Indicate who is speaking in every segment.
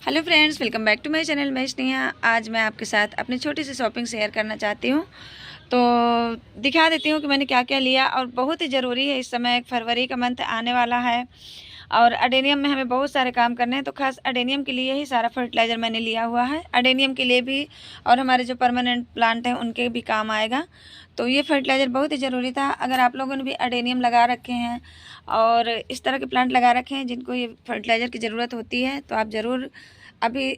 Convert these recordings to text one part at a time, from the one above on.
Speaker 1: Hello friends, welcome back to my channel. मैं स्नेहा। आज मैं आपके साथ अपनी छोटी सी शॉपिंग शेयर करना चाहती हूँ। तो दिखा देती हूँ कि मैंने क्या क्या लिया, और बहुत ही ज़रूरी है। इस समय फरवरी का मंथ आने वाला है और अडेनियम में हमें बहुत सारे काम करने हैं, तो खास अडेनियम के लिए ही सारा फर्टिलाइज़र मैंने लिया हुआ है। अडेनियम के लिए भी और हमारे जो परमानेंट प्लांट हैं उनके भी काम आएगा। तो ये फर्टिलाइज़र बहुत ही ज़रूरी था। अगर आप लोगों ने भी अडेनियम लगा रखे हैं और इस तरह के प्लांट लगा रखे हैं जिनको ये फर्टिलाइज़र की ज़रूरत होती है, तो आप ज़रूर अभी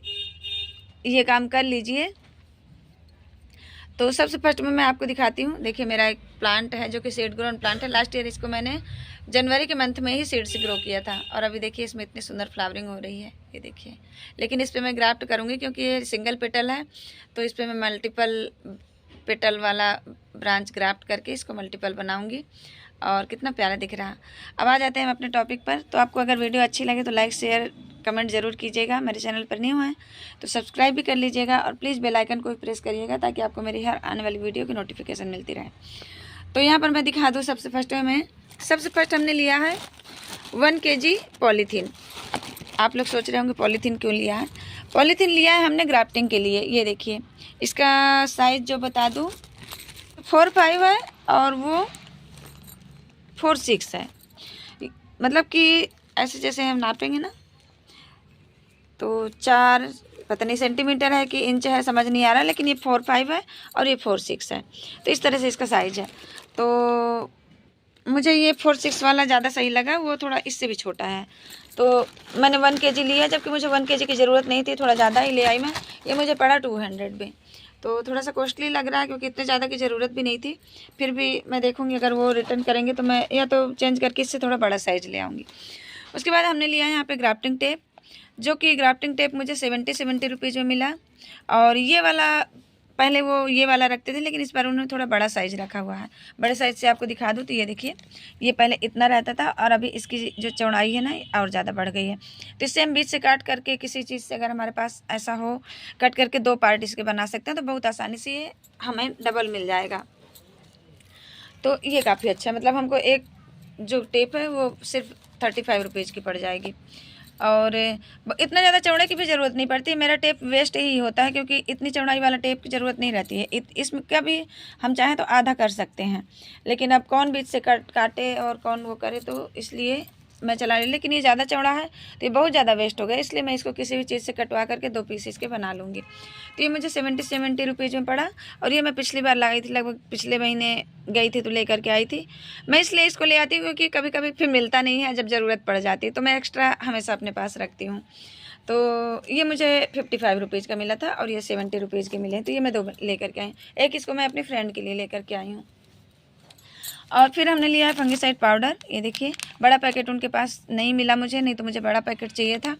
Speaker 1: ये काम कर लीजिए। तो सबसे फर्स्ट में मैं आपको दिखाती हूँ। देखिए, मेरा एक प्लांट है जो कि सीड ग्रोन प्लांट है। लास्ट ईयर इसको मैंने जनवरी के मंथ में ही सीड से ग्रो किया था, और अभी देखिए इसमें इतनी सुंदर फ्लावरिंग हो रही है, ये देखिए। लेकिन इस पर मैं ग्राफ्ट करूँगी क्योंकि ये सिंगल पेटल है, तो इस पर मैं मल्टीपल पेटल वाला ब्रांच ग्राफ्ट करके इसको मल्टीपल बनाऊँगी। और कितना प्यारा दिख रहा है। अब आ जाते हैं हम अपने टॉपिक पर। तो आपको अगर वीडियो अच्छी लगे तो लाइक शेयर कमेंट ज़रूर कीजिएगा। मेरे चैनल पर न्यू हैं तो सब्सक्राइब भी कर लीजिएगा, और प्लीज़ बेल आइकन को भी प्रेस करिएगा ताकि आपको मेरी हर आने वाली वीडियो की नोटिफिकेशन मिलती रहे। तो यहाँ पर मैं दिखा दूँ। सबसे फर्स्ट हमने लिया है 1 kg पॉलीथीन। आप लोग सोच रहे होंगे पॉलीथीन क्यों लिया है। पॉलीथीन लिया है हमने ग्राफ्टिंग के लिए। ये देखिए, इसका साइज़ जो बता दूँ 4-5 है और वो 4-6 है। मतलब कि ऐसे जैसे हम नापेंगे ना, तो 4 पता नहीं सेंटीमीटर है कि इंच है, समझ नहीं आ रहा, लेकिन ये 4-5 है और ये 4-6 है। तो इस तरह से इसका साइज है। तो मुझे ये 4-6 वाला ज़्यादा सही लगा, वो थोड़ा इससे भी छोटा है। तो मैंने 1 kg लिया, जबकि मुझे 1 kg की ज़रूरत नहीं थी, थोड़ा ज़्यादा ही ले आई मैं। ये मुझे पड़ा 200 में, तो थोड़ा सा कॉस्टली लग रहा है क्योंकि इतने ज़्यादा की ज़रूरत भी नहीं थी। फिर भी मैं देखूँगी, अगर वो रिटर्न करेंगे तो मैं या तो चेंज करके इससे थोड़ा बड़ा साइज़ ले आऊँगी। उसके बाद हमने लिया है यहाँ पे ग्राफ्टिंग टेप, जो कि ग्राफ्टिंग टेप मुझे 70 रुपीज़ में मिला। और ये वाला पहले वो ये वाला रखते थे, लेकिन इस बार उन्होंने थोड़ा बड़ा साइज़ रखा हुआ है। बड़े साइज़ से आपको दिखा दूँ तो ये देखिए, ये पहले इतना रहता था और अभी इसकी जो चौड़ाई है ना और ज़्यादा बढ़ गई है। तो इससे हम बीच से काट करके किसी चीज़ से, अगर हमारे पास ऐसा हो, कट करके 2 पार्ट इसके बना सकते हैं, तो बहुत आसानी से ये हमें डबल मिल जाएगा। तो ये काफ़ी अच्छा, मतलब हमको एक जो टेप है वो सिर्फ 35 रुपीज़ की पड़ जाएगी। और इतना ज़्यादा चौड़े की भी ज़रूरत नहीं पड़ती। मेरा टेप वेस्ट ही होता है क्योंकि इतनी चौड़ाई वाला टेप की ज़रूरत नहीं रहती है। इसमें का भी हम चाहें तो आधा कर सकते हैं, लेकिन अब कौन बीच से काटे और कौन वो करे, तो इसलिए मैं चला ली। लेकिन ये ज़्यादा चौड़ा है तो ये बहुत ज़्यादा वेस्ट हो गया, इसलिए मैं इसको किसी भी चीज़ से कटवा करके 2 पीसेस के बना लूँगी। तो ये मुझे 70 रुपीज़ में पड़ा। और ये मैं पिछली बार लाई थी, लगभग पिछले महीने गई थी तो लेकर के आई थी। मैं इसलिए इसको ले आती हूँ क्योंकि कभी कभी फिर मिलता नहीं है, जब ज़रूरत पड़ जाती है तो मैं एक्स्ट्रा हमेशा अपने पास रखती हूँ। तो ये मुझे 55 रुपीज़ का मिला था और ये 70 रुपीज़ के मिले, तो ये मैं 2 लेकर के आई। एक इसको मैं अपनी फ्रेंड के लिए लेकर के आई हूँ। और फिर हमने लिया है फंगिसाइड पाउडर। ये देखिए, बड़ा पैकेट उनके पास नहीं मिला मुझे, नहीं तो मुझे बड़ा पैकेट चाहिए था।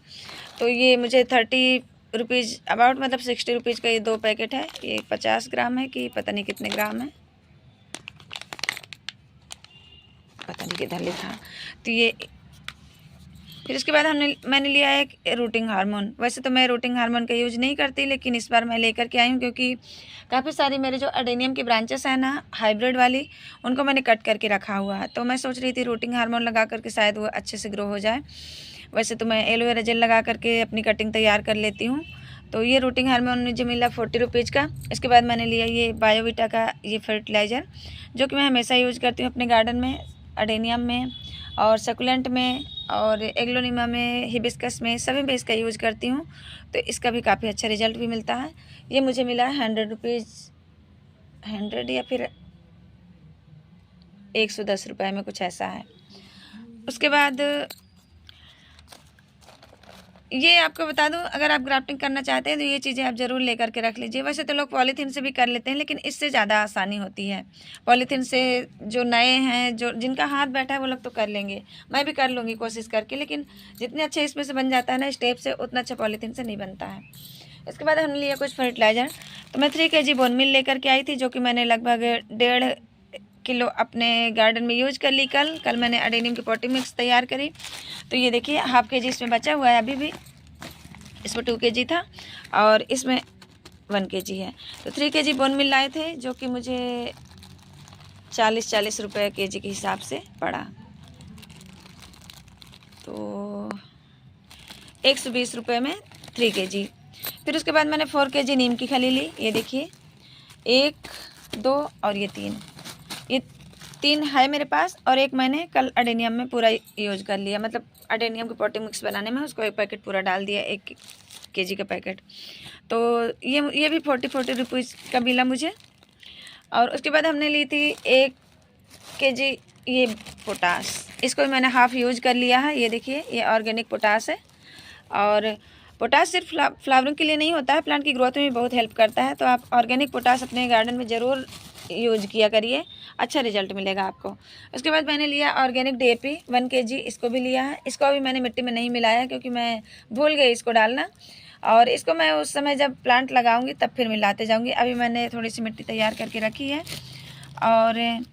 Speaker 1: तो ये मुझे 30 रुपीज़ अबाउट, मतलब 60 रुपीज़ का ये 2 पैकेट है। ये 50 ग्राम है कि पता नहीं कितने ग्राम है, पता नहीं किधर लिखा। तो ये फिर उसके बाद मैंने लिया है एक रूटिंग हार्मोन। वैसे तो मैं रूटिंग हार्मोन का यूज़ नहीं करती, लेकिन इस बार मैं लेकर के आई हूँ क्योंकि काफ़ी सारी मेरे जो अडेनियम की ब्रांचेस हैं ना, हाइब्रिड वाली, उनको मैंने कट करके रखा हुआ है। तो मैं सोच रही थी रूटिंग हार्मोन लगा करके शायद वो अच्छे से ग्रो हो जाए। वैसे तो मैं एलोवेरा जेल लगा करके अपनी कटिंग तैयार कर लेती हूँ। तो ये रूटिंग हार्मोन मुझे मिला 40 रुपीज़ का। इसके बाद मैंने लिया ये बायोविटा का ये फर्टिलाइज़र, जो कि मैं हमेशा यूज़ करती हूँ अपने गार्डन में, अडेनियम में और सकुलेंट में और एग्लोनिमा में, हिबिस्कस में, सभी में इसका यूज़ करती हूँ। तो इसका भी काफ़ी अच्छा रिजल्ट भी मिलता है। ये मुझे मिला है 100 रुपीज़, 100 या फिर 110 रुपये में, कुछ ऐसा है। उसके बाद ये आपको बता दूं, अगर आप ग्राफ्टिंग करना चाहते हैं तो ये चीज़ें आप ज़रूर लेकर के रख लीजिए। वैसे तो लोग पॉलीथीन से भी कर लेते हैं, लेकिन इससे ज़्यादा आसानी होती है। पॉलीथीन से जो नए हैं, जो जिनका हाथ बैठा है, वो लोग तो कर लेंगे। मैं भी कर लूँगी कोशिश करके, लेकिन जितने अच्छे इसमें से बन जाता है ना स्टेप से, उतना अच्छा पॉलीथीन से नहीं बनता है। इसके बाद हमने लिया कुछ फर्टिलाइज़र। तो मैं 3 kg बोन मिल लेकर के आई थी, जो कि मैंने लगभग 1.5 किलो अपने गार्डन में यूज कर ली। कल मैंने अडेनियम की पॉटिंग मिक्स तैयार करी। तो ये देखिए, हाफ kg इसमें बचा हुआ है अभी भी। इसमें 2 kg था और इसमें 1 kg है। तो 3 kg बोन मिल लाए थे, जो कि मुझे 40 रुपये kg के हिसाब से पड़ा। तो 120 रुपये में 3 kg। फिर उसके बाद मैंने 4 kg नीम की खली ली। ये देखिए 1, 2 और ये 3, ये 3 है मेरे पास। और एक मैंने कल अडेनियम में पूरा यूज कर लिया, मतलब अडेनियम की पॉटिंग मिक्स बनाने में उसको 1 पैकेट पूरा डाल दिया, 1 kg का पैकेट। तो ये भी 40 रुपीज़ का मिला मुझे। और उसके बाद हमने ली थी 1 kg ये पोटास, इसको भी मैंने हाफ़ यूज कर लिया है। ये देखिए ये ऑर्गेनिक पोटास है। और पोटास सिर्फ फ्लावरिंग के लिए नहीं होता है, प्लांट की ग्रोथ में भी बहुत हेल्प करता है। तो आप ऑर्गेनिक पोटास अपने गार्डन में ज़रूर यूज किया करिए, अच्छा रिजल्ट मिलेगा आपको। उसके बाद मैंने लिया ऑर्गेनिक DAP 1 kg, इसको भी लिया है। इसको भी मैंने मिट्टी में नहीं मिलाया क्योंकि मैं भूल गई इसको डालना, और इसको मैं उस समय जब प्लांट लगाऊंगी तब फिर मिलाते जाऊंगी। अभी मैंने थोड़ी सी मिट्टी तैयार करके रखी है। और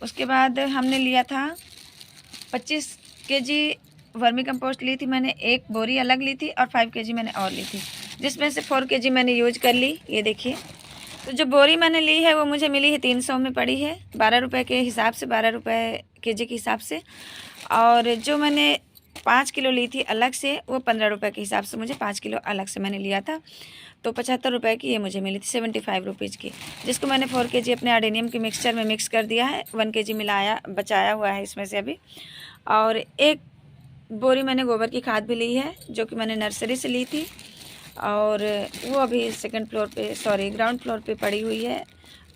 Speaker 1: उसके बाद हमने लिया था 25 kg वर्मी कंपोस्ट ली थी मैंने, 1 बोरी अलग ली थी और 5 kg मैंने और ली थी, जिसमें से 4 kg मैंने यूज कर ली। ये देखिए, तो जो बोरी मैंने ली है वो मुझे मिली है 300 में पड़ी है, 12 रुपये के हिसाब से, 12 रुपये kg के हिसाब से। और जो मैंने 5 किलो ली थी अलग से, वो 15 रुपये के हिसाब से मुझे 5 किलो अलग से मैंने लिया था। तो 75 रुपये की ये मुझे मिली थी, 75 रुपीज़ की, जिसको मैंने 4 kg अपने अडेनियम के मिक्सचर में मिक्स कर दिया है। 1 kg मिलाया बचाया हुआ है इसमें से अभी। और 1 बोरी मैंने गोबर की खाद भी ली है, जो कि मैंने नर्सरी से ली थी, और वो अभी ग्राउंड फ्लोर पे पड़ी हुई है।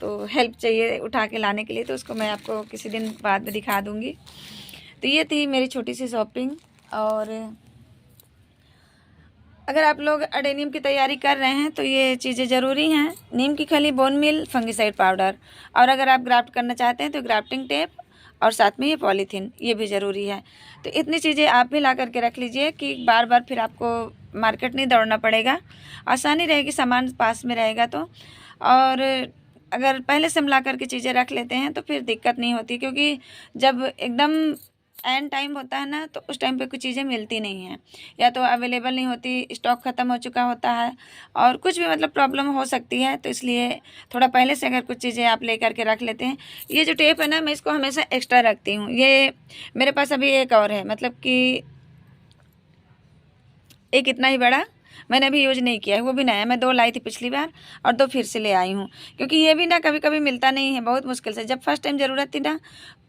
Speaker 1: तो हेल्प चाहिए उठा के लाने के लिए, तो उसको मैं आपको किसी दिन बाद में दिखा दूँगी। तो ये थी मेरी छोटी सी शॉपिंग। और अगर आप लोग अडेनियम की तैयारी कर रहे हैं तो ये चीज़ें ज़रूरी हैं, नीम की खली, बोन मील, फंगिसाइड पाउडर, और अगर आप ग्राफ्ट करना चाहते हैं तो ग्राफ्टिंग टेप, और साथ में ये पॉलीथीन, ये भी ज़रूरी है। तो इतनी चीज़ें आप भी ला करके रख लीजिए कि बार बार फिर आपको मार्केट नहीं दौड़ना पड़ेगा, आसानी रहेगी, सामान पास में रहेगा तो। और अगर पहले से हम ला करके चीज़ें रख लेते हैं तो फिर दिक्कत नहीं होती, क्योंकि जब एकदम एंड टाइम होता है ना, तो उस टाइम पे कुछ चीज़ें मिलती नहीं हैं, या तो अवेलेबल नहीं होती, स्टॉक ख़त्म हो चुका होता है, और कुछ भी मतलब प्रॉब्लम हो सकती है। तो इसलिए थोड़ा पहले से अगर कुछ चीज़ें आप ले करके रख लेते हैं। ये जो टेप है ना, मैं इसको हमेशा एक्स्ट्रा रखती हूँ। ये मेरे पास अभी एक और है, मतलब कि एक इतना ही बड़ा मैंने अभी यूज नहीं किया है, वो भी नया, मैं 2 लाई थी पिछली बार और 2 फिर से ले आई हूँ, क्योंकि ये भी ना कभी कभी मिलता नहीं है, बहुत मुश्किल से। जब फर्स्ट टाइम ज़रूरत थी ना,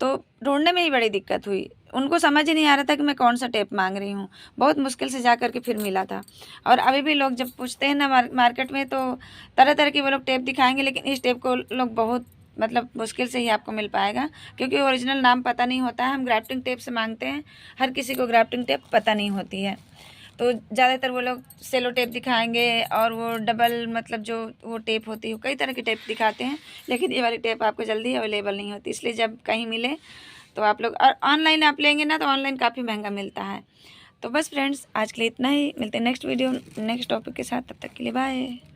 Speaker 1: तो ढूंढने में ही बड़ी दिक्कत हुई, उनको समझ ही नहीं आ रहा था कि मैं कौन सा टेप मांग रही हूँ, बहुत मुश्किल से जा कर के फिर मिला था। और अभी भी लोग जब पूछते हैं ना मार्केट में, तो तरह तरह की वो लोग टेप दिखाएंगे, लेकिन इस टेप को लोग बहुत मतलब मुश्किल से ही आपको मिल पाएगा, क्योंकि ओरिजिनल नाम पता नहीं होता है। हम ग्राफ्टिंग टेप से मांगते हैं, हर किसी को ग्राफ्टिंग टेप पता नहीं होती है, तो ज़्यादातर वो लोग सेलो टेप दिखाएंगे, और वो डबल मतलब जो वो टेप होती है, कई तरह की टेप दिखाते हैं, लेकिन ये वाली टेप आपको जल्दी अवेलेबल नहीं होती। इसलिए जब कहीं मिले तो आप लोग, और ऑनलाइन आप लेंगे ना, तो ऑनलाइन काफ़ी महंगा मिलता है। तो बस फ्रेंड्स, आज के लिए इतना ही, मिलते हैं नेक्स्ट वीडियो नेक्स्ट टॉपिक के साथ, तब तक के लिए बाय।